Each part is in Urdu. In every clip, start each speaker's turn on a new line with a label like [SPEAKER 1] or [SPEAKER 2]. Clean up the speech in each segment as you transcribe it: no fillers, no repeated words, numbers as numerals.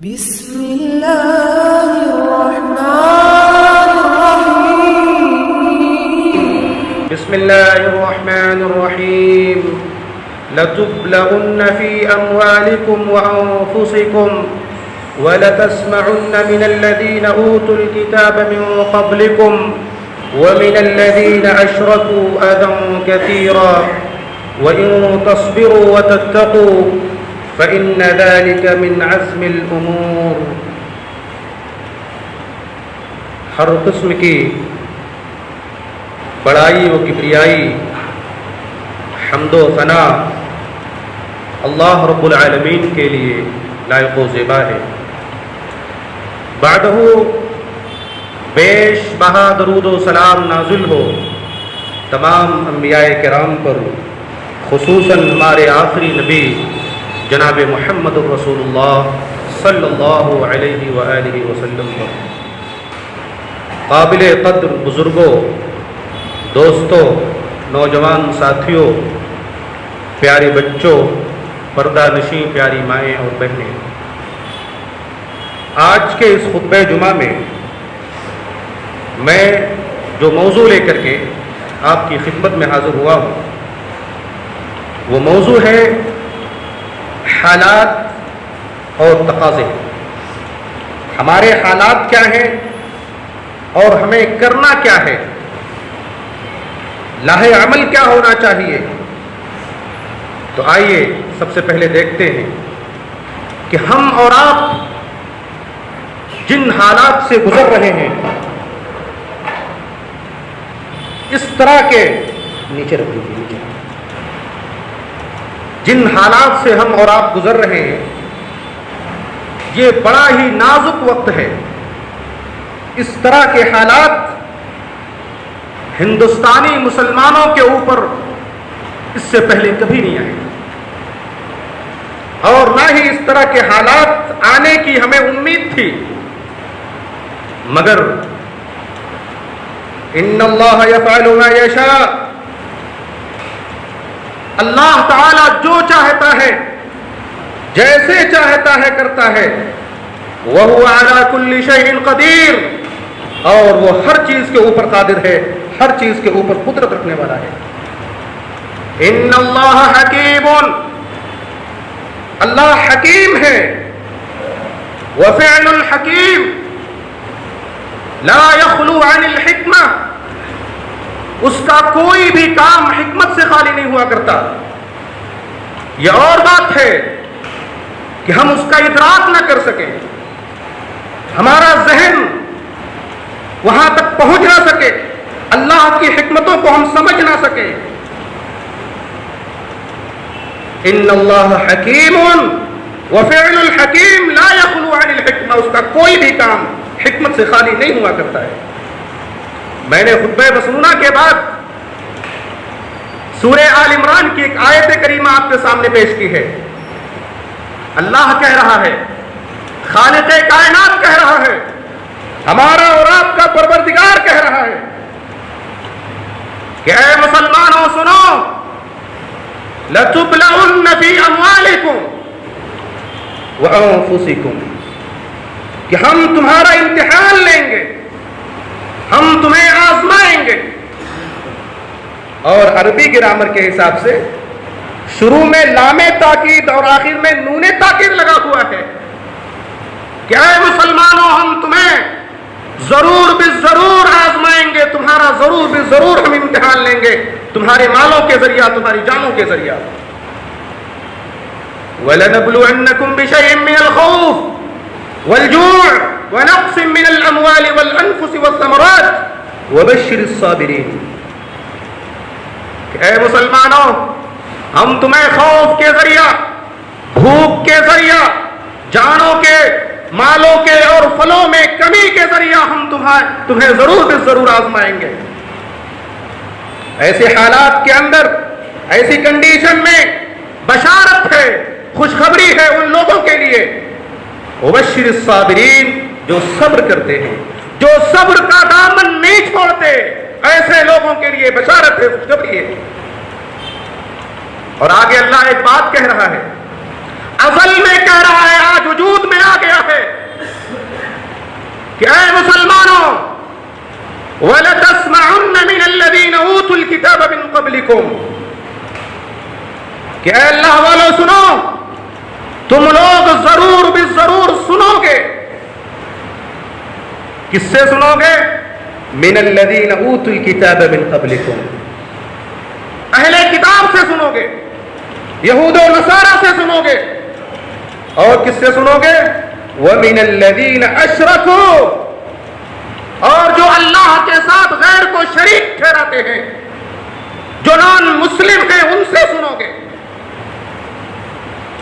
[SPEAKER 1] بسم اللہ الرحمن الرحیم
[SPEAKER 2] بسم اللہ الرحمن الرحیم لتبلغن فی اموالکم وانفسکم ولتسمعن من الذین اوتوا الكتاب من قبلکم ومن الذین اشرکوا اذى كثیرا وإن تصبروا وتتقوا فإن ذلك من عزم الأمور۔ ہر قسم کی بڑائی و کبریائی، حمد و ثنا اللہ رب العالمین کے لیے لائق و زیبا ہے۔ بعدہ بیش بہا درود و سلام نازل ہو تمام انبیاء کرام پر، خصوصاً ہمارے آخری نبی جناب محمد الرسول اللہ صلی اللہ علیہ وآلہ وسلم پر۔ قابل قدر بزرگوں، دوستوں، نوجوان ساتھیوں، پیارے بچوں، پردہ نشیں پیاری مائیں اور بہنیں، آج کے اس خطبہ جمعہ میں میں جو موضوع لے کر کے آپ کی خدمت میں حاضر ہوا ہوں، وہ موضوع ہے حالات اور تقاضے۔ ہمارے حالات کیا ہیں اور ہمیں کرنا کیا ہے، لاہ عمل کیا ہونا چاہیے۔ تو آئیے سب سے پہلے دیکھتے ہیں کہ ہم اور آپ جن حالات سے گزر رہے ہیں، اس طرح کے نیچے رکھ دیجیے، نیچے جن حالات سے ہم اور آپ گزر رہے ہیں، یہ بڑا ہی نازک وقت ہے۔ اس طرح کے حالات ہندوستانی مسلمانوں کے اوپر اس سے پہلے کبھی نہیں آئے، اور نہ ہی اس طرح کے حالات آنے کی ہمیں امید تھی، مگر ان اللہ یفعل ما یشاء، اللہ تعالیٰ جو چاہتا ہے، جیسے چاہتا ہے کرتا ہے۔ وَهُوَ عَلَى كُلِّ شَيْءٍ قَدِيرٌ، اور وہ ہر چیز کے اوپر قادر ہے، ہر چیز کے اوپر قدرت رکھنے والا ہے۔ ان اللہ حکیم، اللہ حکیم ہے۔ وفعل الحکیم لا يخلو عن الحکمہ، اس کا کوئی بھی کام حکمت سے خالی نہیں ہوا کرتا۔ یہ اور بات ہے کہ ہم اس کا ادراک نہ کر سکیں، ہمارا ذہن وہاں تک پہنچ نہ سکے، اللہ کی حکمتوں کو ہم سمجھ نہ سکیں۔ ان اللہ حکیم وفعل الحکیم لا یخلو عن الحکمہ، اس کا کوئی بھی کام حکمت سے خالی نہیں ہوا کرتا ہے۔ میں نے خطبہ مسنونہ کے بعد سورہ آل عمران کی ایک آیت کریمہ آپ کے سامنے پیش کی ہے۔ اللہ کہہ رہا ہے، خالق کائنات کہہ رہا ہے، ہمارا اور آپ کا پروردگار کہہ رہا ہے کہ اے مسلمانوں سنو، لَتُبْلَغُنَّ فِي أَمْوَالِكُمْ وَأَنفُسِكُمْ، کہ ہم تمہارا امتحان لیں گے، ہم تمہیں آزمائیں گے۔ اور عربی گرامر کے حساب سے شروع میں لام تاکید اور آخر میں نون تاکید لگا ہوا ہے کہ اے مسلمانوں، ہم تمہیں ضرور بالضرور آزمائیں گے، تمہارا ضرور بالضرور ہم امتحان لیں گے، تمہارے مالوں کے ذریعہ، تمہاری جانوں کے ذریعہ۔ وَلَنَبْلُوَنَّكُمْ بِشَيْءٍ مِّنَ الْخَوْفِ وَالْجُوعِ وَنَقْصٍ مِّنَ الْأَمْوَالِ وَالْأَنفُسِ وَالثَّمَرَاتِ وَبَشِّرِ الصَّابِرِينَ، کہ اے مسلمانوں، ہم تمہیں خوف کے ذریعہ، بھوک کے ذریعہ، جانوں کے، مالوں کے اور پھلوں میں کمی کے ذریعہ ہم تمہیں ضرور بالضرور آزمائیں گے۔ ایسے حالات کے اندر، ایسی کنڈیشن میں بشارت ہے، خوشخبری ہے ان لوگوں کے لیے، وبشر الصابرین، جو صبر کرتے ہیں، جو صبر کا دامن نہیں چھوڑتے، ایسے لوگوں کے لیے بشارت ہے، خوشخبری ہے۔ اور آگے اللہ ایک بات کہہ رہا ہے، ازل میں کہہ رہا ہے، آج وجود میں آ گیا ہے، قبلکم، کہ اے اللہ والو سنو، تم لوگ ضرور بالضرور سنو گے. کس سے سنو گے؟ من الذین اوتوا الکتاب من قبلکم، اہل کتاب سے سنو گے، یہود و نصارہ سے سنو گے. اور کس سے سنو گے؟ وَمِنَ الَّذِينَ أَشْرَكُوا، اور جو اللہ کے ساتھ غیر کو شریک ٹھہراتے ہیں، جو نان مسلم ہیں، ان سے سنو گے.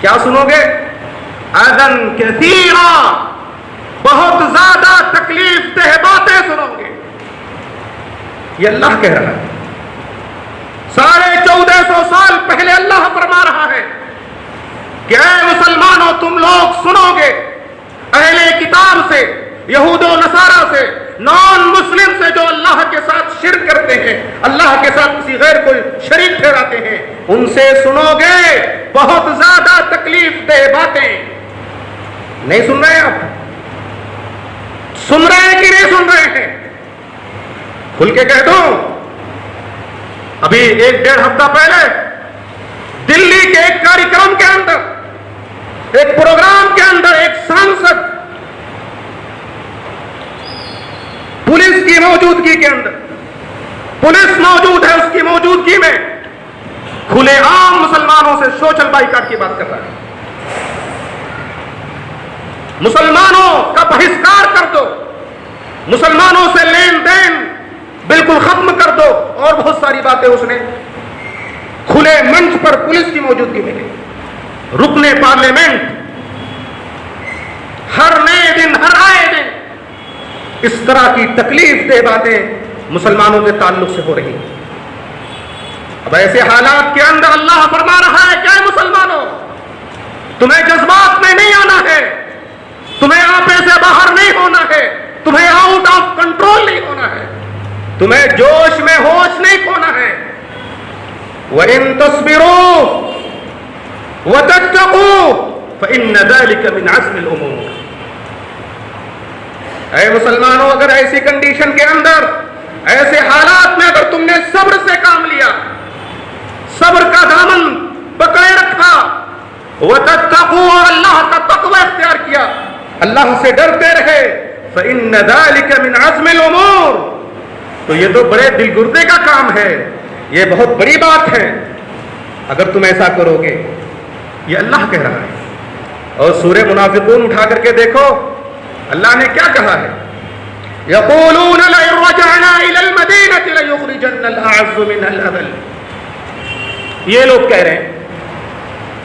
[SPEAKER 2] کیا سنو گے؟ اذن کثیرا، بہت زیادہ تکلیف دہ باتیں سنو گے. یہ اللہ کہہ رہا ہے. 1450 سال پہلے اللہ فرما رہا ہے کہ اے مسلمانوں تم لوگ سنو گے اہل کتاب سے، یہود و نصارہ سے، نان مسلم سے جو اللہ کے ساتھ شرک کرتے ہیں، اللہ کے ساتھ کسی غیر کو شریک ٹھہراتے ہیں، ان سے سنو گے بہت زیادہ تکلیف دہ باتیں. نہیں سن رہے ہیں آپ؟ سن رہے ہیں کہ نہیں سن رہے ہیں؟ کھل کے کہہ دوں، ابھی 1-1.5 ہفتہ پہلے دلی کے ایک کاریکرم کے اندر، ایک پروگرام کے اندر، ایک سانسد پولیس کی موجودگی کے اندر، پولیس موجود ہے، اس کی موجودگی میں کھلے عام مسلمانوں سے سوشل بائیکاٹ کی بات کر رہا ہے. مسلمانوں کا بہشکار کر دو، مسلمانوں سے لین دین بالکل ختم کر دو، اور بہت ساری باتیں اس نے کھلے منچ پر پولیس کی موجودگی میں کی. رکن پارلیمنٹ ہر نئے دن، ہر آئے دن اس طرح کی تکلیف دہ باتیں مسلمانوں کے تعلق سے ہو رہی ہیں. اب ایسے حالات کے اندر اللہ فرما رہا ہے کہ اے مسلمانوں، تمہیں جذبات میں نہیں آنا ہے، تمہیں آپے سے باہر نہیں ہونا ہے، تمہیں آؤٹ آف کنٹرول نہیں ہونا ہے، تمہیں جوش میں ہوش نہیں کھونا ہے. وَإِن تَصْبِرُوا وَتَتَّقُوا فَإِنَّ ذَلِكَ مِنْ عَزْمِ الْأُمُورِ. اے مسلمانوں، اگر ایسی کنڈیشن کے اندر، ایسے حالات میں اگر تم نے صبر سے کام لیا، صبر کا دامن پکڑے رکھا، وَتَتَّقُوا، اور اللہ کا تقوی اختیار کیا، اللہ سے ڈرتے رہے، فَإِنَّ ذَلِكَ مِنْ عَزْمِ الْأُمُورِ، تو یہ تو بڑے دل گردے کا کام ہے، یہ بہت بڑی بات ہے اگر تم ایسا کرو گے. یہ اللہ کہہ رہا ہے. اور سورہ منافقون اٹھا کر کے دیکھو اللہ نے کیا کہا ہے. یقولون لئن رجعنا الى المدینة لیخرجن الاعز منها الاذل. یہ لوگ کہہ رہے ہیں،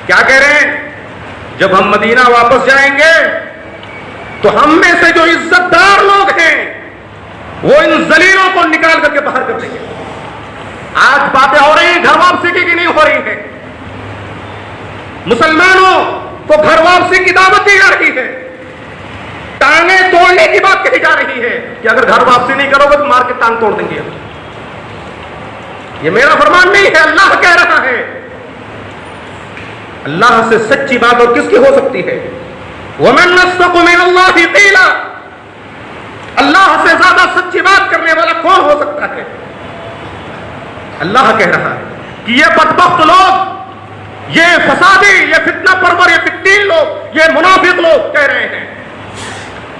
[SPEAKER 2] کیا کہہ رہے ہیں؟ جب ہم مدینہ واپس جائیں گے تو ہم میں سے جو عزت دار لوگ ہیں وہ ان ذلیلوں کو نکال کر کے باہر کر دیں گے. آج باتیں ہو رہی ہیں گھر واپسی کی نہیں ہو رہی ہیں. مسلمانوں کو گھر واپسی کی دعوت دی جا رہی ہے، ٹانگیں توڑنے کی بات کہی جا رہی ہے کہ اگر گھر واپسی نہیں کرو گے تو مار کے ٹانگ توڑ دیں گے. یہ میرا فرمان نہیں ہے، اللہ کہہ رہا ہے. اللہ سے سچی بات اور کس کی ہو سکتی ہے؟ وَمَنْ أَصْدَقُ مِنَ اللَّهِ قِيلًا. اللہ سے زیادہ سچی بات کرنے والا کون ہو سکتا ہے؟ اللہ کہہ رہا ہے کہ یہ بدبخت لوگ، یہ فسادی، یہ فتنہ پرور، یہ فتین لوگ، یہ منافق لوگ کہہ رہے ہیں.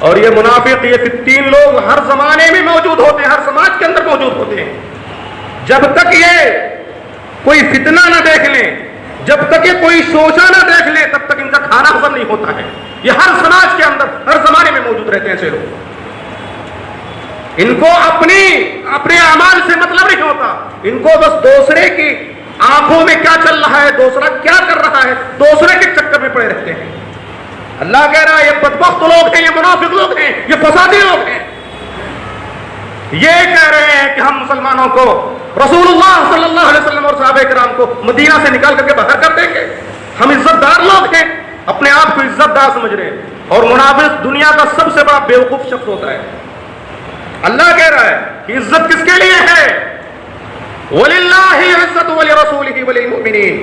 [SPEAKER 2] اور یہ منافق، یہ فتین لوگ ہر زمانے میں موجود ہوتے ہیں، ہر سماج کے اندر موجود ہوتے ہیں. جب تک یہ کوئی فتنہ نہ دیکھ لیں، جب تک یہ کوئی شوشہ نہ دیکھ لیں، تب تک ان کا کھانا ہضم نہیں ہوتا ہے. یہ ہر سماج کے اندر، ہر زمانے میں موجود رہتے ہیں ایسے لوگ. ان کو اپنے اعمال سے مطلب نہیں ہوتا، ان کو بس دوسرے کی آنکھوں میں کیا چل رہا ہے، دوسرا کیا کر رہا ہے، دوسرے کے چکر میں پڑے رہتے ہیں. اللہ کہہ رہا ہے یہ بدبخت لوگ ہیں، یہ منافق لوگ ہیں، یہ فسادی لوگ ہیں. یہ کہہ رہے ہیں کہ ہم مسلمانوں کو، رسول اللہ صلی اللہ علیہ وسلم اور صحابہ کرام کو مدینہ سے نکال کر کے باہر کر دیں گے. ہم عزت دار لوگ ہیں، اپنے آپ کو عزت دار سمجھ رہے ہیں. اور منافق دنیا کا سب سے بڑا بیوقوف شخص ہوتا ہے. اللہ کہہ رہا ہے کہ عزت کس کے لیے ہے؟ وَلِلَّهِ عِزَّةُ وَلِرَسُولِهِ وَلِلْمُؤْمِنِينَ،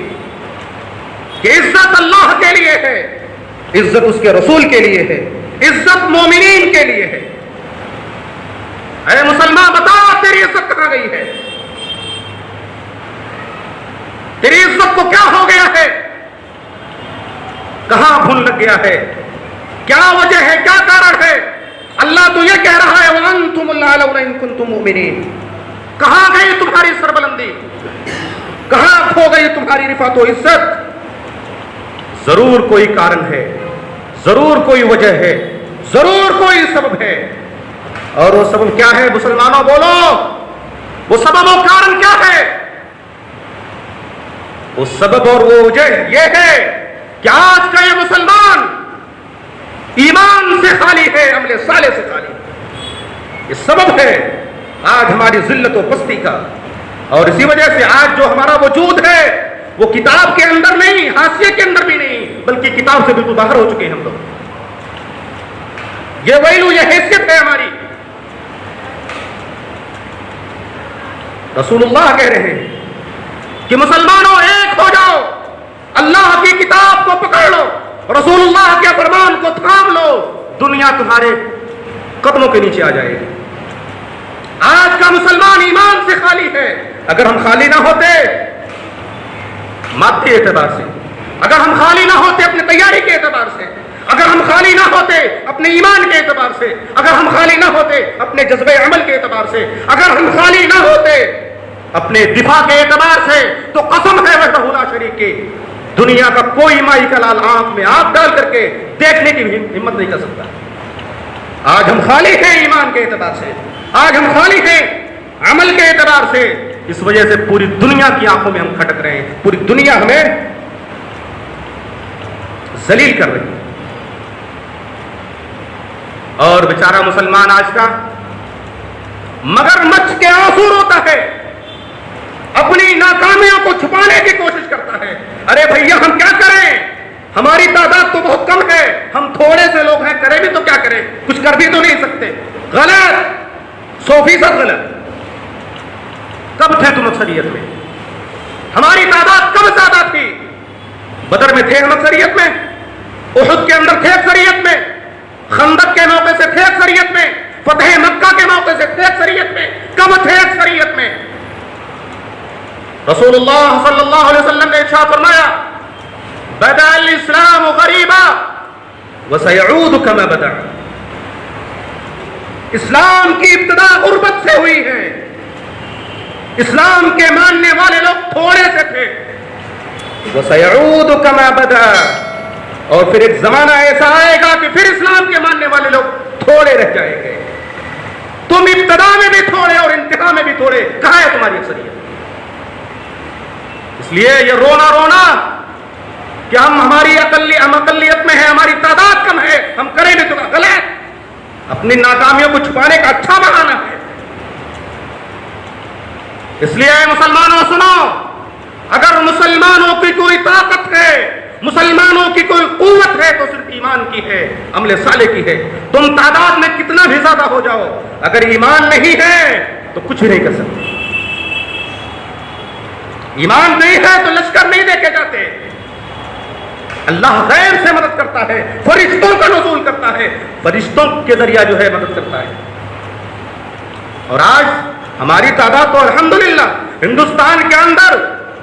[SPEAKER 2] کہ عزت اللہ کے لیے ہے، عزت اس کے رسول کے لیے ہے، عزت مومنین کے لیے ہے. اے مسلمان بتا تیری عزت کہاں گئی ہے؟ تیری عزت کو کیا ہو گیا ہے؟ کہاں بھول لگ گیا ہے؟ کیا وجہ ہے؟ کیا کارن ہے؟ اللہ تو یہ کہہ رہا ہے وَأَنْتُمُ الْأَعْلَوْنَ إِن كُنتُم مُؤْمِنِينَ. کہاں گئی تمہاری سربلندی؟ کہاں کھو گئی تمہاری رفعت و عزت؟ ضرور کوئی کارن ہے، ضرور کوئی وجہ ہے، ضرور کوئی سبب ہے. اور وہ سبب کیا ہے مسلمانوں؟ بولو، وہ سبب و کارن کیا ہے؟ وہ سبب اور وہ وجہ یہ ہے کہ آج کا یہ مسلمان ایمان سے خالی ہے، عمل صالح سے خالی ہے. یہ سبب ہے آج ہماری ذلت و پستی کا. اور اسی وجہ سے آج جو ہمارا وجود ہے وہ کتاب کے اندر نہیں، حاشیے کے اندر بھی نہیں، بلکہ کتاب سے بالکل باہر ہو چکے ہیں ہم لوگ. یہ ویلو، یہ حیثیت ہے ہماری. رسول اللہ کہہ رہے ہیں کہ مسلمانوں ایک ہو جاؤ، اللہ کی کتاب کو پکڑ لو، رسول اللہ کے فرمان کو تھام لو، دنیا تمہارے قدموں کے نیچے آ جائے گی. آج کا مسلمان ایمان سے خالی ہے. اگر ہم خالی نہ ہوتے مادی اعتبار سے، اگر ہم خالی نہ ہوتے اپنے تیاری کے اعتبار سے، اگر ہم خالی نہ ہوتے اپنے ایمان کے اعتبار سے، اگر ہم خالی نہ ہوتے اپنے جذبہ عمل کے اعتبار سے، اگر ہم خالی نہ ہوتے اپنے دفاع کے اعتبار سے، تو قسم ہے وحدہ لا شریک کی، دنیا کا کوئی مائی کا لال آنکھ میں آنکھ ڈال کر کے دیکھنے کی ہمت نہیں کر سکتا. آج ہم خالی ہیں ایمان کے اعتبار سے، آج ہم خالی ہیں عمل کے اعتبار سے. اس وجہ سے پوری دنیا کی آنکھوں میں ہم کھٹک رہے ہیں، پوری دنیا ہمیں ذلیل کر رہی ہے. اور بیچارہ مسلمان آج کا مگر مچھ کے آنسو روتا ہے، اپنی ناکامیوں کو چھپانے کی کوشش کرتا ہے. ارے بھیا ہم کیا کریں؟ ہماری تعداد تو بہت کم ہے، ہم تھوڑے سے لوگ ہیں، کریں بھی تو کیا کریں؟ کچھ کر بھی تو نہیں سکتے. غلط، 100% غلط. کب تھے تم اکثریت میں؟ ہماری تعداد کب زیادہ تھی؟ بدر میں تھے ہم اکثریت میں، احد کے اندر تھے اکثریت میں، خندق کے موقع سے تھے اکثریت میں، فتح مکہ کے موقع سے تھے اکثریت میں. کب تھے اکثریت میں؟ رسول اللہ صلی اللہ علیہ وسلم نے ارشاد فرمایا بدأ الاسلام غریبا وسيعود كما بدأ. اسلام کی ابتدا غربت سے ہوئی ہے. اسلام کے ماننے والے لوگ تھوڑے سے تھے. وسيعود كما بدأ، اور پھر ایک زمانہ ایسا آئے گا کہ پھر اسلام کے ماننے والے لوگ تھوڑے رہ جائیں گے. تم ابتدا میں بھی تھوڑے اور انتہا میں بھی تھوڑے. کہاں ہے تمہاری اکثریت؟ اس لیے یہ رونا کہ ہم اقلیت میں ہیں، ہماری تعداد کم ہے، ہم کریں بھی تو غلط. اپنی ناکامیوں کو چھپانے کا اچھا بہانہ ہے. اس لیے مسلمانوں سنو، اگر مسلمانوں کی کوئی طاقت ہے، مسلمانوں کی کوئی قوت ہے تو صرف ایمان کی ہے، عمل صالح کی ہے. تم تعداد میں کتنا بھی زیادہ ہو جاؤ، اگر ایمان نہیں ہے تو کچھ بھی نہیں کر سکتے. ایمان نہیں ہے تو لشکر نہیں دیکھے جاتے. اللہ غیر سے مدد کرتا ہے، فرشتوں کا نزول کرتا ہے، فرشتوں کے ذریعہ جو ہے مدد کرتا ہے. اور آج ہماری تعداد تو الحمدللہ ہندوستان کے اندر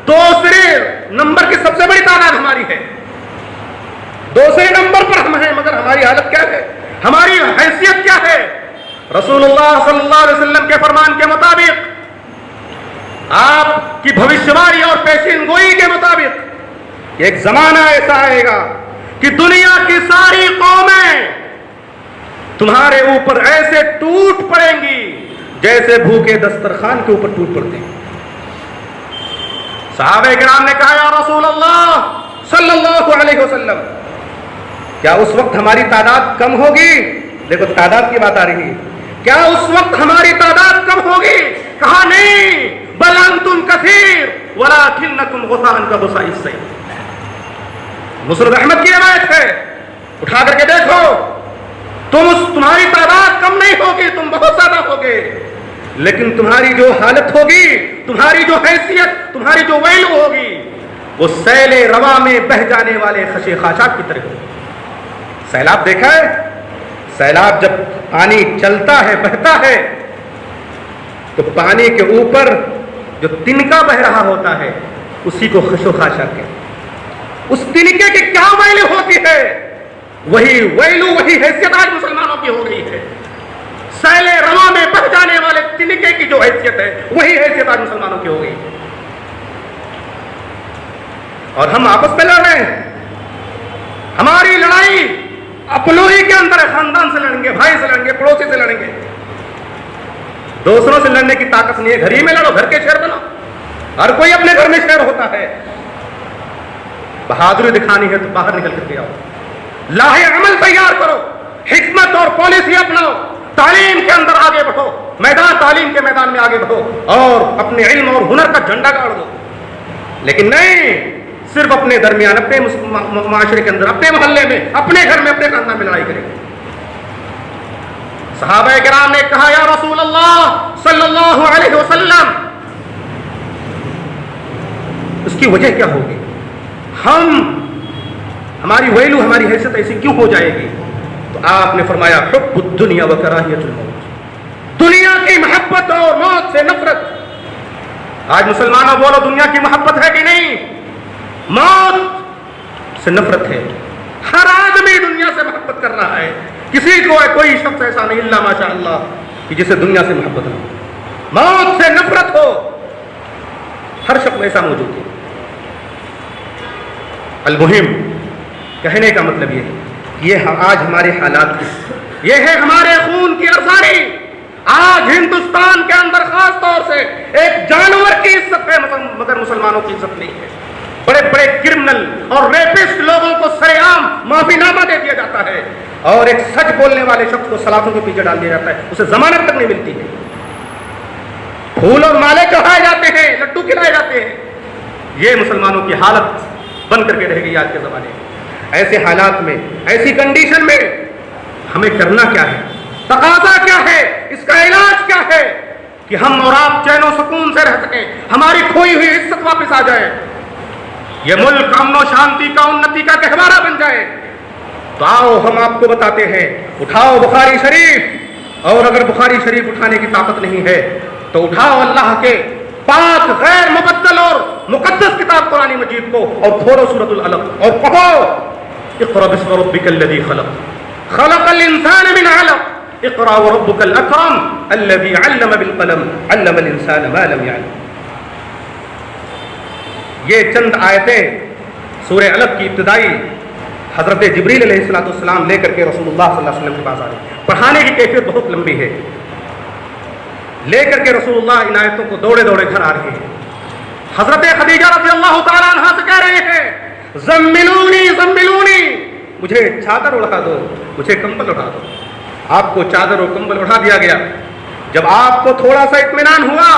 [SPEAKER 2] دوسرے نمبر کی سب سے بڑی تعداد ہماری ہے. دوسرے نمبر پر ہم ہیں، مگر ہماری حالت کیا ہے؟ ہماری حیثیت کیا ہے؟ رسول اللہ صلی اللہ علیہ وسلم کے فرمان کے مطابق، آپ کی بھوشیوانی اور پیشین گوئی کے مطابق ایک زمانہ ایسا آئے گا کہ دنیا کی ساری قومیں تمہارے اوپر ایسے ٹوٹ پڑیں گی جیسے بھوکے دسترخوان کے اوپر ٹوٹ پڑتے ہیں. صحابہ کرام نے کہا یا رسول اللہ صلی اللہ علیہ وسلم، کیا اس وقت ہماری تعداد کم ہوگی؟ دیکھو تعداد کی بات آ رہی ہے. کیا اس وقت ہماری تعداد کم ہوگی؟ کہا نہیں، بل انتم کثیر ولکنکم غثاء کغثاء السیل. مسند احمد کی روایت ہے، اٹھا کر کے دیکھو، تمہاری تعداد کم نہیں ہوگی، تم بہت زیادہ ہوگے، لیکن تمہاری جو حالت ہوگی، تمہاری جو حیثیت، تمہاری جو ویلو ہوگی، وہ سیل روا میں بہ جانے والے خشے خاشاک کی طرح ہوگی. سیلاب دیکھا ہے؟ سیلاب جب پانی چلتا ہے، بہتا ہے، تو پانی کے اوپر جو تنکا بہ رہا ہوتا ہے اسی کو خشو خاشا کے اس تنکے کی کیا ویلو ہوتی ہے، وہی حیثیت آج مسلمانوں کی ہو گئی ہے۔ سیل رواں میں بہ جانے والے تنکے کی جو حیثیت ہے وہی حیثیت آج مسلمانوں کی ہو گئی ہے۔ اور ہم آپس میں لڑ رہے ہیں، ہماری لڑائی اپنوں ہی کے اندر ہے، خاندان سے لڑیں گے، بھائی سے لڑیں گے، پڑوسی سے لڑیں گے، دوسروں سے لڑنے کی طاقت نہیں ہے۔ گھر ہی میں لڑو، گھر کے شیر بنو، ہر کوئی اپنے گھر میں شیر ہوتا ہے۔ بہادری دکھانی ہے تو باہر نکل کر کے آؤ، لاہ عمل تیار کرو، حکمت اور پالیسی اپناؤ، تعلیم کے اندر آگے بڑھو، تعلیم کے میدان میں آگے بڑھو اور اپنے علم اور ہنر کا جھنڈا گاڑ دو۔ لیکن نہیں، صرف اپنے درمیان، اپنے معاشرے کے اندر، اپنے محلے میں، اپنے گھر میں، اپنے خاندان میں لڑائی کریں گے۔ صحابہ کرام نے کہا یا رسول اللہ صلی اللہ علیہ وسلم، اس کی وجہ کیا ہوگی؟ ہماری ویلو، ہماری حیثیت ایسی کیوں ہو جائے گی؟ تو آپ نے فرمایا حب الدنیا و کراہیت الموت، دنیا کی محبت اور موت سے نفرت۔ آج مسلمانوں بولو، دنیا کی محبت ہے کہ نہیں؟ موت سے نفرت ہے۔ ہر آدمی دنیا سے محبت کر رہا ہے، کسی کو کوئی شخص ایسا نہیں الا ماشاء اللہ کہ جسے دنیا سے محبت نہ ہو، موت سے نفرت ہو، ہر شخص ایسا موجود ہے۔ المہم کہنے کا مطلب یہ ہے کہ یہ آج ہمارے حالات ہیں، یہ ہے ہمارے خون کی ارزانی۔ آج ہندوستان کے اندر خاص طور سے ایک جانور کی عزت ہے مگر مسلمانوں کی عزت نہیں ہے۔ بڑے بڑے کرمنل اور ریپسٹ لوگوں کو سرے عام معافی نامہ دے دیا جاتا ہے اور ایک سچ بولنے والے شخص کو سلاخوں کے پیچھے ڈال دیا جاتا ہے، اسے ضمانت تک نہیں ملتی ہے۔ پھول اور مالے چڑھائے جاتے ہیں، لڈو کھلائے جاتے ہیں۔ یہ مسلمانوں کی حالت بن کر کے رہ گئی آج کے زمانے میں۔ ایسے حالات میں، ایسی کنڈیشن میں ہمیں کرنا کیا ہے؟ تقاضا کیا ہے؟ اس کا علاج کیا ہے کہ ہم اور آپ چین و سکون سے رہ سکیں، ہماری کھوئی ہوئی عزت واپس آ جائے، یہ ملک امن و شانتی کا، انتی کا گہوارہ بن جائے۔ تو آؤ ہم آپ کو بتاتے ہیں، اٹھاؤ بخاری شریف، اور اگر بخاری شریف اٹھانے کی طاقت نہیں ہے تو اٹھاؤ اللہ کے پاک غیر مبدل اور مقدس کتاب قرآن مجید کو اور کھولو سورۃ العلق اور پڑھو اقرأ باسم ربک الذی خلق، خلق الانسان من علق، اقرأ وربک الاکرم الذی علم بالقلم، علم الانسان ما لم یعلم۔ یہ چند آیتیں سورہ علق کی ابتدائی حضرت جبریل علیہ السلام لے کر کے رسول اللہ صلی اللہ علیہ وسلم کے پاس آ رہے ہیں۔ پڑھانے کی کیفیت بہت لمبی ہے، لے کر کے رسول اللہ ان آیتوں کو دوڑے دوڑے گھر آ رہے ہیں۔ حضرت خدیجہ رضی اللہ تعالیٰ عنہا سے کہہ رہے ہیں زملونی زملونی، مجھے چادر اڑا دو، مجھے کمبل اڑا دو۔ آپ کو چادر اور کمبل اڑا دیا گیا۔ جب آپ کو تھوڑا سا اطمینان ہوا،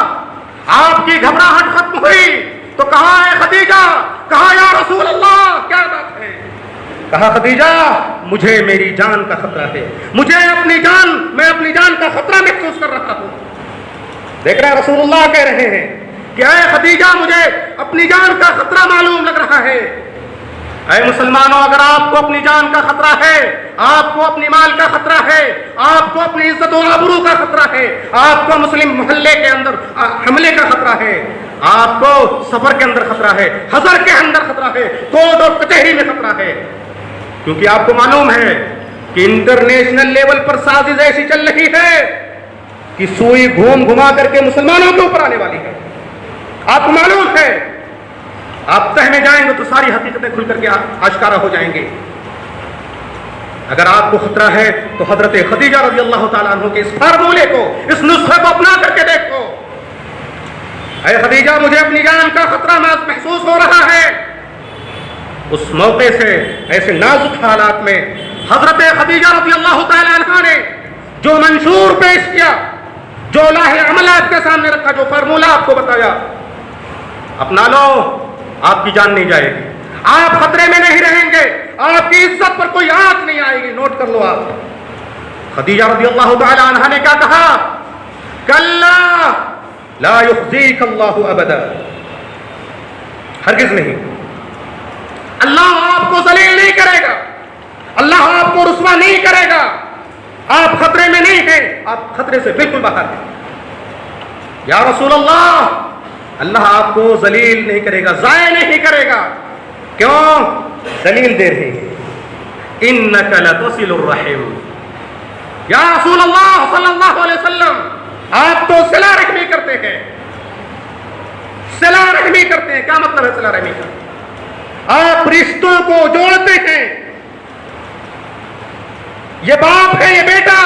[SPEAKER 2] آپ کی گھبراہٹ ختم ہوئی، تو کہا ہے خدیجہ، کہا یا رسول اللہ کیا بات ہے؟ کہا خدیجہ مجھے میری جان کا خطرہ ہے، میں اپنی جان کا خطرہ محسوس کر رہا ہوں۔ دیکھ رہے رسول اللہ کہہ رہے ہیں کہ اے خدیجہ مجھے اپنی جان کا خطرہ معلوم لگ رہا ہے۔ اے مسلمانوں، اگر آپ کو اپنی جان کا خطرہ ہے، آپ کو اپنی مال کا خطرہ ہے، آپ کو اپنی عزت و آبرو کا خطرہ ہے، آپ کو مسلم محلے کے اندر حملے کا خطرہ ہے، آپ کو سفر کے اندر خطرہ ہے، حضر کے اندر خطرہ ہے، کورٹ اور کچہری میں خطرہ ہے، کیونکہ آپ کو معلوم ہے کہ انٹرنیشنل لیول پر سازش ایسی چل رہی ہے کہ سوئی گھوم گھما کر کے مسلمانوں کے اوپر آنے والی ہے۔ آپ کو معلوم ہے، آپ تہ میں جائیں گے تو ساری حقیقتیں کھل کر کے آشکارا ہو جائیں گے۔ اگر آپ کو خطرہ ہے تو حضرت خدیجہ رضی اللہ تعالیٰ عنہ کے اس فارمولے کو، اس نسخے کو اپنا کر کے دیکھو۔ اے خدیجہ مجھے اپنی جان کا خطرہ محسوس ہو رہا ہے۔ اس موقع سے ایسے نازک حالات میں حضرت خدیجہ رضی اللہ تعالیٰ عنہ نے جو منشور پیش کیا، جو لاہ عمل آپ کے سامنے رکھا، جو فارمولہ آپ کو بتایا، اپنا لو، آپ کی جان نہیں جائے گی، آپ خطرے میں نہیں رہیں گے، آپ کی عزت پر کوئی آنچ نہیں آئے گی۔ نوٹ کر لو آپ۔ خدیجہ رضی اللہ تعالیٰ عنہ نے کیا کہا؟ کلا لا یخزیک اللہ ابدا، ہرگز نہیں، اللہ آپ کو ذلیل نہیں کرے گا، اللہ آپ کو رسوا نہیں کرے گا، آپ خطرے میں نہیں ہیں، آپ خطرے سے بالکل باہر ہیں۔ یا رسول اللہ اللہ آپ کو ذلیل نہیں کرے گا، ضائع نہیں کرے گا. کیوں؟ دلیل دے رہے ہیں انک لتصل الرحم. یا رسول اللہ صلی اللہ علیہ وسلم آپ تو صلہ رحمی کرتے ہیں. صلہ رحمی کرتے ہیں، کیا مطلب ہے صلہ رحمی کا؟ آپ رشتوں کو جوڑتے ہیں. یہ باپ ہے، یہ بیٹا،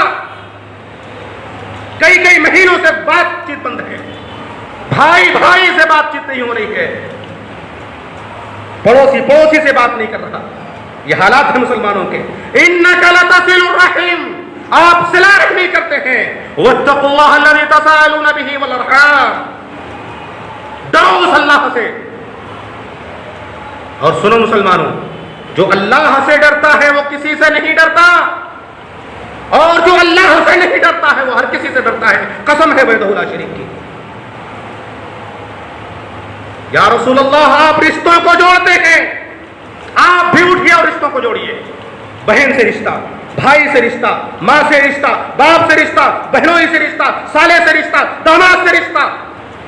[SPEAKER 2] کئی مہینوں سے بات چیت بند ہے، بھائی بھائی سے بات چیت نہیں ہو رہی ہے، پڑوسی سے بات نہیں کر رہا. یہ حالات ہیں مسلمانوں کے. انک لتصل الرحم، آپ صلہ رحمی کرتے ہیں. واتقوا اللہ الذی تساءلون بہ والارحام، ڈرو اس اللہ سے. اور سنو مسلمانوں، جو اللہ سے ڈرتا ہے وہ کسی سے نہیں ڈرتا، اور جو اللہ سے نہیں ڈرتا ہے وہ ہر کسی سے ڈرتا ہے. قسم ہے وحدہ لا شریک کی. یا رسول اللہ آپ رشتوں کو جوڑتے ہیں، آپ بھی اٹھیے اور رشتوں کو جوڑیے. بہن سے رشتہ، بھائی سے رشتہ، ماں سے رشتہ، باپ سے رشتہ، بہنوئی سے رشتہ، سالے سے رشتہ، داماد سے رشتہ،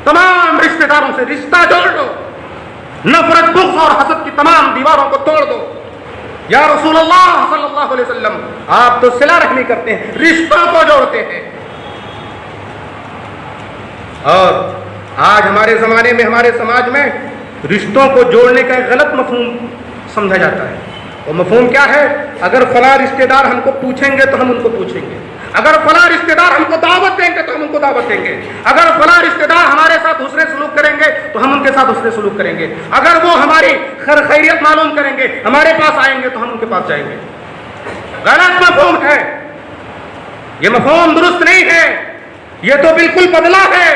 [SPEAKER 2] تمام رشتہ داروں سے رشتہ جوڑ دو. نفرت، بغض اور حسد کی تمام دیواروں کو توڑ دو. یا رسول اللہ صلی اللہ علیہ وسلم آپ تو صلہ رحمی کرتے ہیں، رشتوں کو جوڑتے ہیں. اور آج ہمارے زمانے میں، ہمارے سماج میں رشتوں کو جوڑنے کا ایک غلط مفہوم سمجھا جاتا ہے. وہ مفہوم کیا ہے؟ اگر فلاں رشتہ دار ہم کو پوچھیں گے تو ہم ان کو پوچھیں گے، اگر فلاں رشتہ دار ہم کو دعوت دیں گے تو ہم ان کو دعوت دیں گے، اگر فلاں رشتہ دار ہمارے ساتھ حسن سلوک کریں گے تو ہم ان کے ساتھ حسن سلوک کریں گے، اگر وہ ہماری خیریت معلوم کریں گے، ہمارے پاس آئیں گے تو ہم ان کے پاس جائیں گے. غلط مفہوم ہے، یہ مفہوم درست نہیں ہے. یہ تو بالکل بدلا ہے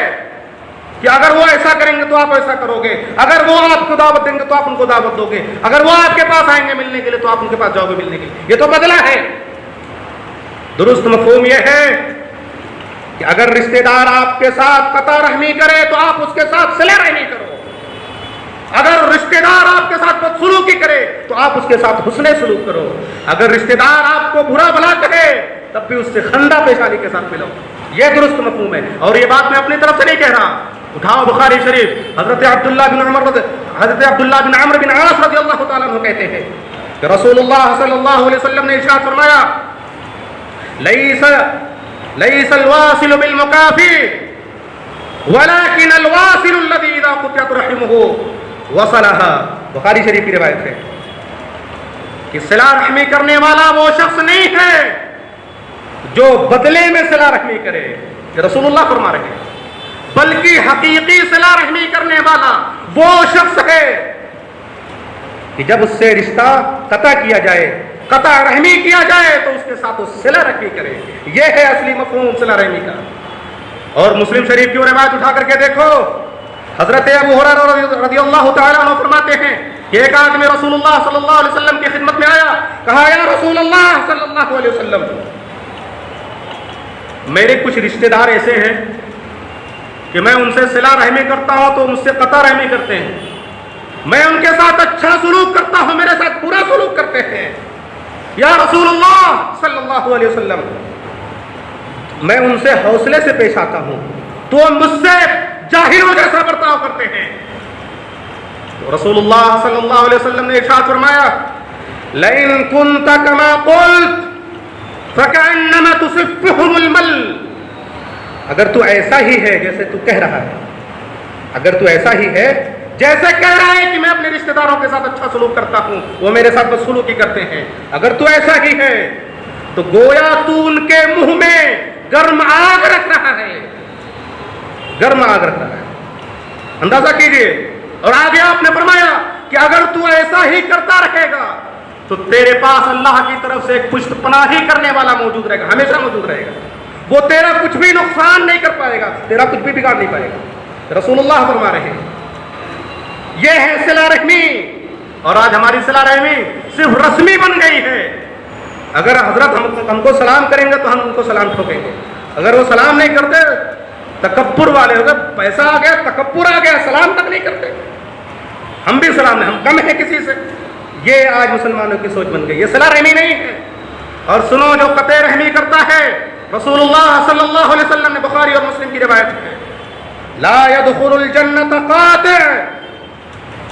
[SPEAKER 2] کہ اگر وہ ایسا کریں گے تو آپ ایسا کرو گے، اگر وہ آپ کو دعوت دیں گے تو آپ ان کو دعوت دو گے، اگر وہ آپ کے پاس آئیں گے ملنے کے لیے تو آپ ان کے پاس جاؤ گے ملنے کے لیے. یہ تو بدلا ہے. درست مفہوم یہ ہے کہ اگر رشتہ دار آپ کے ساتھ قطع رحمی کرے تو آپ اس کے ساتھ صلہ رحمی کرو. اگر رشتہ دار آپ کے ساتھ بدسلوکی کرے تو آپ اس کے ساتھ حسن سلوک کرو. اگر رشتہ دار آپ کو برا بھلا کہے تب بھی اس سے خندہ پیشانی کے ساتھ ملو. یہ درست مفہوم ہے. اور یہ بات میں اپنی طرف سے نہیں کہہ رہا. اٹھاؤ بخاری شریف، حضرت عبداللہ بن عمرو بن عاص رضی اللہ تعالیٰ عنہ کہتے ہیں کہ رسول اللہ صلی اللہ علیہ وسلم نے ارشاد فرمایا لیس الواصل بالمکافی ولكن الواصل الذي اذا قطعت رحمه وصلها. بخاری شریف کی روایت ہے کہ صلہ رحمی کرنے والا وہ شخص نہیں ہے جو بدلے میں صلہ رحمی کرے، کہ رسول اللہ فرما رہے ہیں، بلکہ حقیقی صلہ رحمی کرنے والا وہ شخص ہے کہ جب اس سے رشتہ قطع کیا جائے، قطع رحمی کیا جائے تو اس کے ساتھ وہ صلہ رحمی کرے. یہ ہے اصلی مفہوم صلہ رحمی کا. اور مسلم شریف کی روایت اٹھا کر کے دیکھو، حضرت ابو ہریرہ رضی اللہ تعالیٰ عنہ فرماتے ہیں کہ ایک آدمی رسول اللہ صلی اللہ علیہ وسلم کی خدمت میں آیا، کہا یا رسول اللہ صلی اللہ علیہ وسلم میرے کچھ رشتہ دار ایسے ہیں کہ میں ان سے صلہ رحمی کرتا ہوں تو مجھ سے قطع رحمی کرتے ہیں، میں ان کے ساتھ اچھا سلوک کرتا ہوں، میرے ساتھ برا سلوک کرتے ہیں. یا رسول اللہ صلی اللہ علیہ وسلم میں ان سے حوصلے سے پیش آتا ہوں تو وہ مجھ سے جاہلوں جیسا برتاؤ کرتے ہیں. تو رسول اللہ صلی اللہ علیہ وسلم نے ارشاد فرمایا لئن كنت كما قلت فكأنما تصفهم المل. اگر تو ایسا ہی ہے جیسے تو کہہ رہا ہے، اگر تو ایسا ہی ہے جیسے کہہ رہا ہے کہ میں اپنے رشتہ داروں کے ساتھ اچھا سلوک کرتا ہوں، وہ میرے ساتھ بدسلوکی کرتے ہیں، اگر تو ایسا ہی ہے تو گویا تو ان کے منہ میں گرم آگ رکھ رہا ہے، گرم آگ رکھ رہا ہے. اندازہ کیجئے. اور آگے آپ نے فرمایا کہ اگر تو ایسا ہی کرتا رہے گا تو تیرے پاس اللہ کی طرف سے ایک پشت پناہی کرنے والا موجود رہے گا، ہمیشہ موجود رہے گا. وہ تیرا کچھ بھی نقصان نہیں کر پائے گا، تیرا کچھ بھی بگاڑ نہیں پائے گا. رسول اللہ فرما رہے ہیں یہ ہے صلہ رحمی. اور آج ہماری صلہ رحمی صرف رسمی بن گئی ہے. اگر حضرت ہم کو سلام کریں گے تو ہم ان کو سلام ٹھوکیں گے، اگر وہ سلام نہیں کرتے تکبر والے ہو گئے، پیسہ آ گیا، تکبر آ گیا، سلام تک نہیں کرتے. ہم بھی سلام نہیں، ہم کم ہیں کسی سے. یہ آج مسلمانوں کی سوچ بن گئی. یہ صلہ رحمی نہیں ہے. اور سنو، جو قطع رحمی کرتا ہے، رسول اللہ صلی اللہ علیہ وسلم نے بخاری اور مسلم کی روایت ہے لا يدخل الجنت قاطع،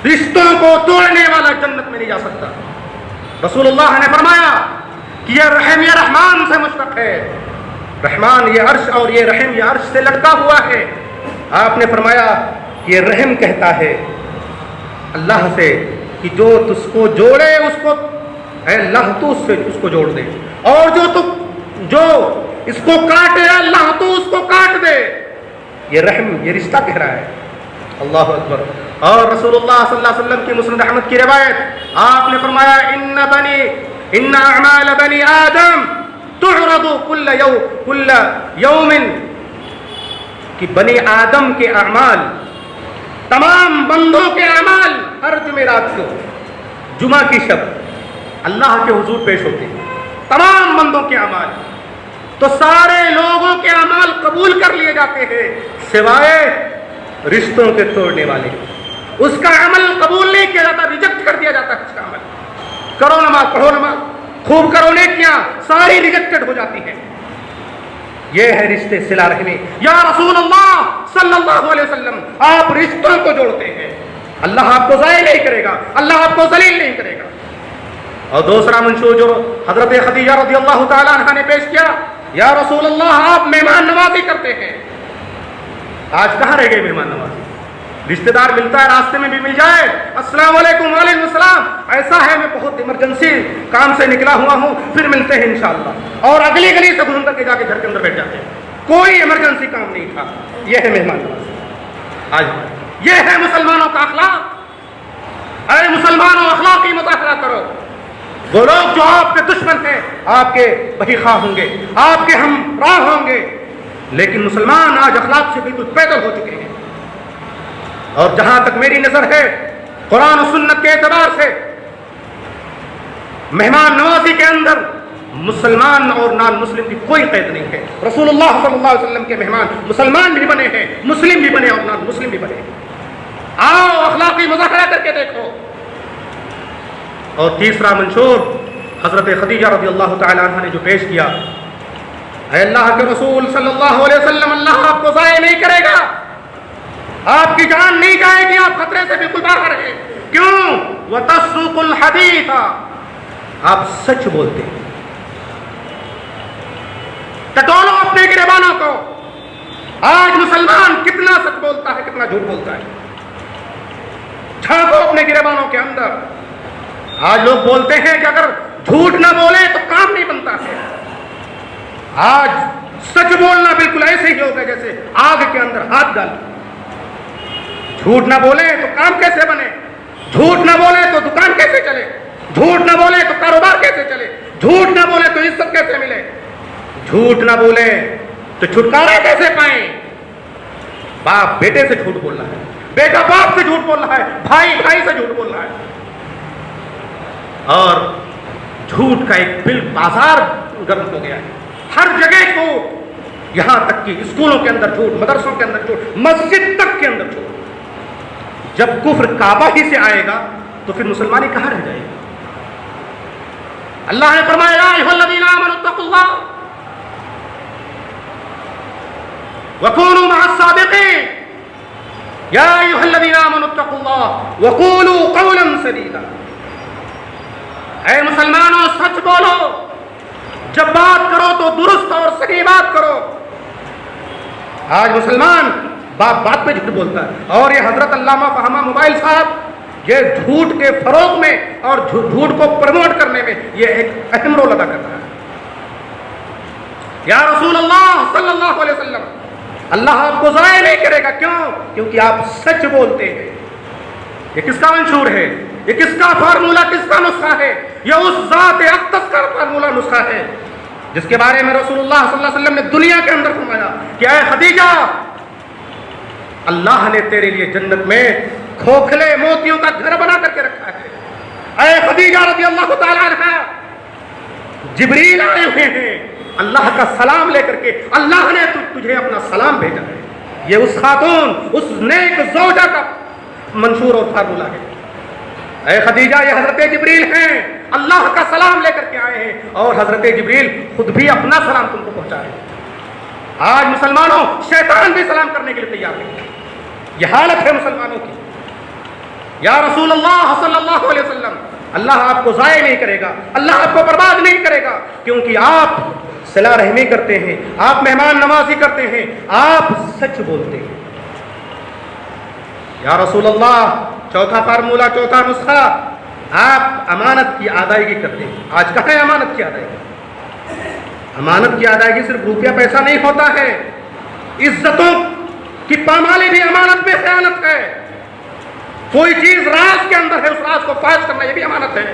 [SPEAKER 2] رشتوں کو توڑنے والا جنت میں نہیں جا سکتا۔ رسول اللہ نے فرمایا کہ یہ رحم یہ رحمان سے مشتق ہے، رحمان یہ عرش اور یہ رحم یہ عرش سے لٹکا ہوا ہے۔ آپ نے فرمایا کہ یہ رحم کہتا ہے اللہ سے کہ جو تجھ کو جوڑے اس کو اے اللہ تو اس کو جوڑ دے، اور جو اس کو کاٹے اللہ تو اس کو کاٹ دے۔ یہ رحم یہ رشتہ کہہ رہا ہے۔ اللہ اکبر۔ اور رسول اللہ صلی اللہ علیہ وسلم کی مسند احمد کی روایت، آپ نے فرمایا ان اعمال بنی آدم تعرض کل یوم، کہ بنی آدم کے اعمال، تمام بندوں کے اعمال ہر جمعرات کو، جمعہ کی شب اللہ کے حضور پیش ہوتے ہیں، تمام بندوں کے اعمال، تو سارے لوگوں کے اعمال قبول کر لیے جاتے ہیں سوائے رشتوں کے توڑنے والے، اس کا عمل قبول نہیں کیا جاتا، ریجیکٹ کر دیا جاتا ہے اس کا عمل۔ کرو نماز، پڑھو نماز، خوب کرو نیکیاں، ساری ریجیکٹڈ ہو جاتی ہیں۔ یہ ہے رشتے صلہ رحمی۔ یا رسول اللہ صلی اللہ علیہ وسلم، آپ رشتوں کو جوڑتے ہیں، اللہ آپ کو ضائع نہیں کرے گا، اللہ آپ کو ذلیل نہیں کرے گا۔ اور دوسرا منشور جو حضرت خدیجہ رضی اللہ تعالیٰ عنہ نے پیش کیا، یا رسول اللہ آپ مہمان نوازی کرتے ہیں۔ آج کہاں رہ گئے مہمان نوازی؟ رشتہ دار ملتا ہے راستے میں بھی مل جائے، السلام علیکم، وعلیکم السلام، ایسا ہے میں بہت ایمرجنسی کام سے نکلا ہوا ہوں، پھر ملتے ہیں انشاءاللہ، اور اگلی گلی سے گھوم کر کے جا کے گھر کے اندر بیٹھ جاتے ہیں، کوئی ایمرجنسی کام نہیں تھا۔ یہ ہے مہمان نوازی۔ آج یہ ہے مسلمانوں کا اخلاق۔ اے مسلمانوں، اخلاقی مظاہرہ کرو۔ وہ لوگ جو آپ کے دشمن ہیں آپ کے بہی خواہ ہوں گے، آپ کے ہم راہ ہوں گے، لیکن مسلمان آج اخلاق سے بالکل پیدل ہو چکے ہیں۔ اور جہاں تک میری نظر ہے قرآن و سنت کے اعتبار سے، مہمان نوازی کے اندر مسلمان اور نان مسلم کی کوئی قید نہیں ہے۔ رسول اللہ صلی اللہ علیہ وسلم کے مہمان مسلمان بھی بنے ہیں، مسلم بھی بنے اور نان مسلم بھی بنے ہیں۔ آؤ اخلاقی مظاہرہ کر کے دیکھو۔ اور تیسرا منشور حضرت خدیجہ رضی اللہ تعالی عنہ نے جو پیش کیا، اے اللہ کے رسول صلی اللہ علیہ وسلم، اللہ آپ کو ضائع نہیں کرے گا، آپ کی جان نہیں جائے گی، آپ خطرے سے بالکل باہر ہیں۔ کیوں؟ وَتَصْدُقُ الْحَدِيثَ، آپ سچ بولتے ہیں۔ ٹٹولو اپنے گریبانوں کو۔ آج مسلمان کتنا سچ بولتا ہے، کتنا جھوٹ بولتا ہے، جھانکو اپنے گریبانوں کے اندر۔ آج لوگ بولتے ہیں کہ اگر جھوٹ نہ بولے تو کام نہیں بنتا ہے۔ آج سچ بولنا بالکل ایسے ہی ہوگا جیسے آگ کے اندر ہاتھ ڈال۔ جھوٹ نہ بولے تو کام کیسے بنے، جھوٹ نہ بولے تو دکان کیسے چلے، جھوٹ نہ بولے تو کاروبار کیسے چلے، جھوٹ نہ بولے تو عزت کیسے ملے، جھوٹ نہ بولے تو چھٹکارا کیسے پائیں۔ باپ بیٹے سے جھوٹ بول رہا ہے، بیٹا باپ سے جھوٹ بول رہا ہے، بھائی بھائی سے جھوٹ بول رہا ہے، اور جھوٹ کا ایک بل بازار گرم ہو گیا ہے۔ ہر جگہ کو، یہاں تک کہ اسکولوں کے اندر جھوٹ، مدرسوں کے اندر جھوٹ، مسجد تک کے اندر جھوٹ۔ جب کفر کعبہ ہی سے آئے گا تو پھر مسلمانی کہاں رہ جائے گی؟ اللہ نے فرمایا یا ایھا الذین آمنوا اتقوا اللہ وکونوا مع الصادقین، یا ایھا الذین آمنوا اتقوا اللہ وقولوا قولا سدیدا۔ اے مسلمانوں، سچ بولو، جب بات کرو تو درست اور صحیح بات کرو۔ آج مسلمان بات پہ جھوٹ بولتا ہے، اور یہ حضرت علامہ فہمہ موبائل صاحب یہ جھوٹ کے فروغ میں اور جھوٹ کو پروموٹ کرنے میں یہ ایک اہم رول ادا کرتا ہے۔ یا رسول اللہ صلی اللہ علیہ وسلم، اللہ آپ کو ضائع نہیں کرے گا۔ کیوں؟ کیونکہ آپ سچ بولتے ہیں۔ یہ کس کا منشور ہے؟ یہ کس کا فارمولہ، کس کا نسخہ ہے؟ یہ اس ذات اقدس کا فارمولہ، نسخہ ہے جس کے بارے میں رسول اللہ صلی اللہ علیہ وسلم نے دنیا کے اندر فرمایا کہ اے خدیجہ، اللہ نے تیرے لیے جنت میں کھوکھلے موتیوں کا گھر بنا کر کے رکھا ہے۔ اے خدیجہ رضی اللہ تعالیٰ عنہ، جبریل آئے ہوئے ہیں اللہ کا سلام لے کر کے، اللہ نے تجھے اپنا سلام بھیجا ہے۔ یہ اس خاتون، اس نیک زوجہ کا منشور اور فارمولہ ہے۔ اے خدیجہ، یہ حضرت جبریل ہیں، اللہ کا سلام لے کر کے آئے ہیں، اور حضرت جبریل خود بھی اپنا سلام تم کو پہنچا رہے ہیں۔ آج مسلمانوں، شیطان بھی سلام کرنے کے لیے تیار ہے۔ یہ حالت ہے مسلمانوں کی. یا رسول اللہ صلی اللہ علیہ وسلم، اللہ آپ کو ضائع نہیں کرے گا، اللہ آپ کو برباد نہیں کرے گا، کیونکہ آپ صلہ رحمی کرتے ہیں، آپ مہمان نوازی کرتے ہیں، آپ سچ بولتے ہیں. یا رسول اللہ، چوتھا فارمولہ، چوتھا نسخہ، آپ امانت کی ادائیگی کرتے ہیں. آج کہاں ہے امانت کی ادائیگی؟ امانت کی ادائیگی صرف روپیہ پیسہ نہیں ہوتا ہے، عزتوں کی پامالی بھی امانت میں خیانت ہے. کوئی چیز راز کے اندر ہے، اس راز کو فاش کرنا یہ بھی امانت ہے.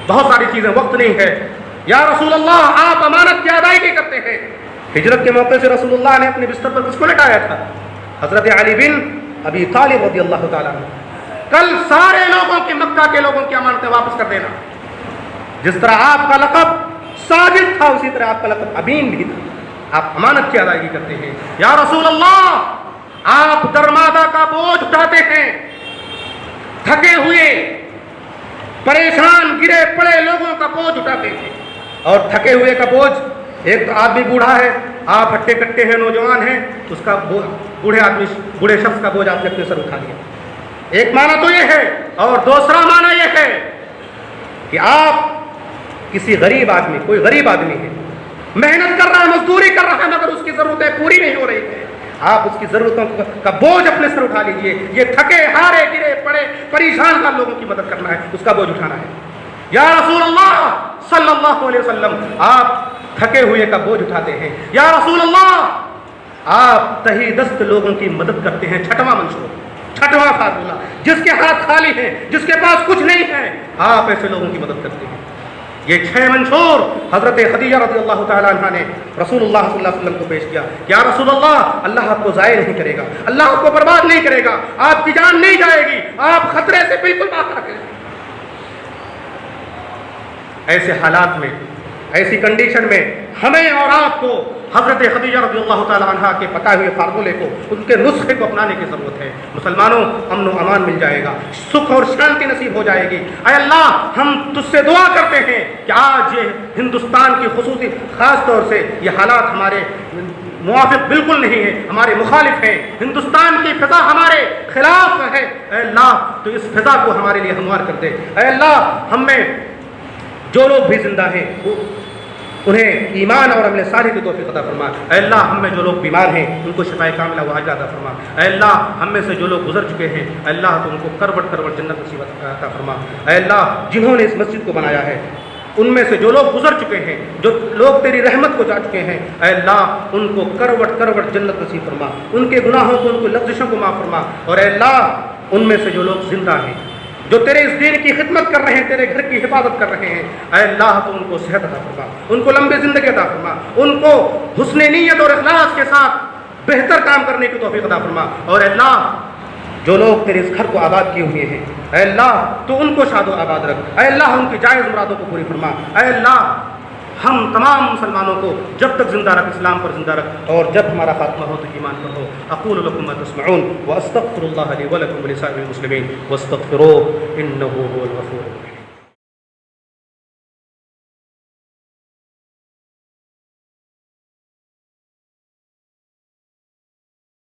[SPEAKER 2] بہت ساری چیزیں، وقت نہیں ہے. یا رسول اللہ، آپ امانت کی ادائیگی کرتے ہیں. ہجرت کے موقع سے رسول اللہ نے اپنے بستر پر کس کو لٹایا تھا؟ حضرت علی بن ابی طالب رضی اللہ تعالیٰ عنہ. کل سارے لوگوں کی، مکہ کے لوگوں کی امانتیں واپس کر دینا. جس طرح آپ کا لقب ساجد تھا، اسی طرح آپ کا لقب امین بھی تھا. آپ امانت کی ادائیگی کرتے ہیں. یا رسول اللہ، آپ درمادہ کا بوجھ اٹھاتے ہیں. تھکے ہوئے، پریشان، گرے پڑے لوگوں کا بوجھ اٹھاتے ہیں. اور تھکے ہوئے کا بوجھ، ایک تو آدمی بوڑھا ہے، آپ ہٹے کٹے ہیں، نوجوان ہیں، اس کا بوڑھے شخص کا بوجھ آپ نے اپنے سر اٹھا لیا. ایک معنی تو یہ ہے، اور دوسرا معنی یہ ہے کہ آپ کسی غریب آدمی، کوئی غریب آدمی ہے، محنت کر رہا ہے، مزدوری کر رہا ہے، مگر اس کی ضرورتیں پوری نہیں ہو رہی ہے، آپ اس کی ضرورتوں کا بوجھ اپنے سر اٹھا لیجئے. یہ تھکے ہارے گرے پڑے پریشان حال لوگوں کی مدد کرنا ہے، اس کا بوجھ اٹھانا ہے. یا رسول اللہ صلی اللہ علیہ وسلم، آپ تھکے ہوئے کا بوجھ اٹھاتے ہیں. یا رسول اللہ، آپ تہی دست لوگوں کی مدد کرتے ہیں. چھٹواں منشور، چھٹواں فارمولہ، جس کے ہاتھ خالی ہیں، جس کے پاس کچھ نہیں ہے، آپ ایسے لوگوں کی مدد کرتے ہیں. یہ 6 منشور حضرت خدیجہ رضی اللہ تعالیٰ عنہ نے رسول اللہ صلی اللہ علیہ وسلم کو پیش کیا. یا رسول اللہ، اللہ آپ کو ضائع نہیں کرے گا، اللہ آپ کو برباد نہیں کرے گا، آپ کی جان نہیں جائے گی، آپ خطرے سے بالکل باہر ہیں. ایسے حالات میں، ایسی کنڈیشن میں ہمیں اور آپ کو حضرت خدیجہ رضی اللہ تعالیٰ عنہ کے بتائے ہوئے فارمولے کو، ان کے نسخے کو اپنانے کی ضرورت ہے. مسلمانوں، امن و امان مل جائے گا، سکھ اور شانتی نصیب ہو جائے گی. اے اللہ، ہم تجھ سے دعا کرتے ہیں کہ آج یہ ہندوستان کی خصوصی خاص طور سے یہ حالات ہمارے موافق بالکل نہیں ہیں، ہمارے مخالف ہیں. ہندوستان کی فضا ہمارے خلاف ہے. اے اللہ، تو اس فضا کو ہمارے لیے ہموار کر دے. اے اللہ، ہم میں جو لوگ بھی زندہ ہیں انہیں ایمان اور عمل صالح کی توفیق عطا فرما. اے اللہ، ہم میں جو لوگ بیمار ہیں ان کو شفاء کاملہ و عاجلہ عطا فرما. اے اللہ، ہم میں سے جو لوگ گزر چکے ہیں، اے اللہ تو ان کو کروٹ کروٹ جنت نصیب عطا فرما. اے اللہ، جنہوں نے اس مسجد کو بنایا ہے ان میں سے جو لوگ گزر چکے ہیں، جو لوگ تیری رحمت کو جا چکے ہیں، اے اللہ ان کو کروٹ کروٹ جنت نصیب فرما. ان کے گناہوں کو، ان کو لغزشوں کو معاف فرما. اور اے اللہ، ان میں سے جو لوگ زندہ ہیں، جو تیرے اس دین کی خدمت کر رہے ہیں، تیرے گھر کی حفاظت کر رہے ہیں، اے اللہ تو ان کو صحت عطا فرما، ان کو لمبی زندگی عطا فرما، ان کو حسن نیت اور اخلاص کے ساتھ بہتر کام کرنے کی توفیق عطا فرما. اور اے اللہ، جو لوگ تیرے اس گھر کو آباد کیے ہوئے ہیں، اے اللہ تو ان کو شاد و آباد رکھ. اے اللہ، ان کی جائز مرادوں کو پوری فرما. اے اللہ، ہم تمام مسلمانوں کو جب تک زندہ رکھ، اسلام پر زندہ رکھ، اور جب ہمارا خاتمہ ہو تو ایمان پر ہو. اقول لکم ما تسمعون واستغفر اللہ لی ولکم ولسائر المسلمین واستغفروہ انہ هو الغفور الرحیم.